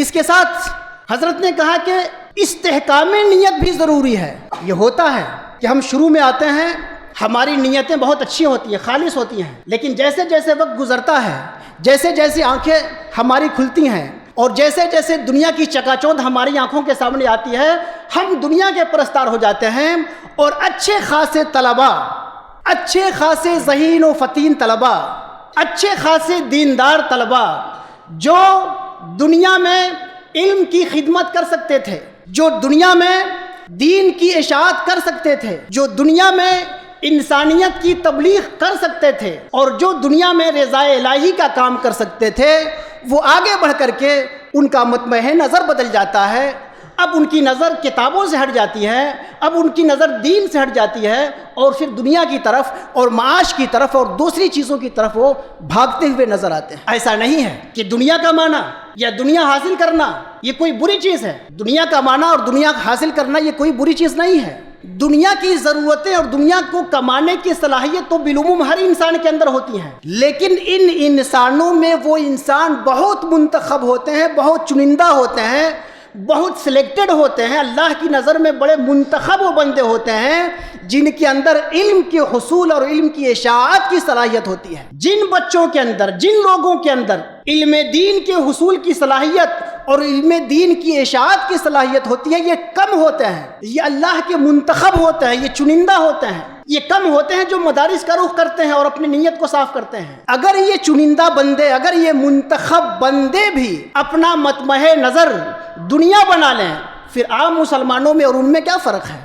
اس کے ساتھ حضرت نے کہا کہ استحکام نیت بھی ضروری ہے۔ یہ ہوتا ہے کہ ہم شروع میں آتے ہیں، ہماری نیتیں بہت اچھی ہوتی ہیں، خالص ہوتی ہیں، لیکن جیسے جیسے وقت گزرتا ہے، جیسے جیسے آنکھیں ہماری کھلتی ہیں اور جیسے جیسے دنیا کی چکا چوندھ ہماری آنکھوں کے سامنے آتی ہے، ہم دنیا کے پرستار ہو جاتے ہیں اور اچھے خاصے طلباء، اچھے خاصے ذہین و فتین طلباء، اچھے خاصے دیندار طلباء جو دنیا میں علم کی خدمت کر سکتے تھے، جو دنیا میں دین کی اشاعت کر سکتے تھے، جو دنیا میں انسانیت کی تبلیغ کر سکتے تھے اور جو دنیا میں رضا الہی کا کام کر سکتے تھے، وہ آگے بڑھ کر کے ان کا مطمئن نظر بدل جاتا ہے۔ اب ان کی نظر کتابوں سے ہٹ جاتی ہے، اب ان کی نظر دین سے ہٹ جاتی ہے اور پھر دنیا کی طرف اور معاش کی طرف اور دوسری چیزوں کی طرف وہ بھاگتے ہوئے نظر آتے ہیں۔ ایسا نہیں ہے کہ دنیا کا معنی یا دنیا حاصل کرنا یہ کوئی بری چیز ہے۔ دنیا کا معنی اور دنیا حاصل کرنا یہ کوئی بری چیز نہیں ہے۔ دنیا کی ضرورتیں اور دنیا کو کمانے کی صلاحیت تو بالعموم ہر انسان کے اندر ہوتی ہیں، لیکن ان انسانوں میں وہ انسان بہت منتخب ہوتے ہیں، بہت چنندہ ہوتے ہیں، بہت سلیکٹڈ ہوتے ہیں، اللہ کی نظر میں بڑے منتخب و بندے ہوتے ہیں جن کے اندر علم کے حصول اور علم کی اشاعت کی صلاحیت ہوتی ہے۔ جن بچوں کے اندر، جن لوگوں کے اندر علم دین کے حصول کی صلاحیت اور علم دین کی اشاعت کی صلاحیت ہوتی ہے، یہ کم ہوتے ہیں، یہ اللہ کے منتخب ہوتے ہیں، یہ چنندہ ہوتے ہیں، یہ کم ہوتے ہیں جو مدارس کا رخ کرتے ہیں اور اپنی نیت کو صاف کرتے ہیں۔ اگر یہ چنندہ بندے، اگر یہ منتخب بندے بھی اپنا مطمع نظر دنیا بنا لیں، پھر عام مسلمانوں میں اور ان میں کیا فرق ہے؟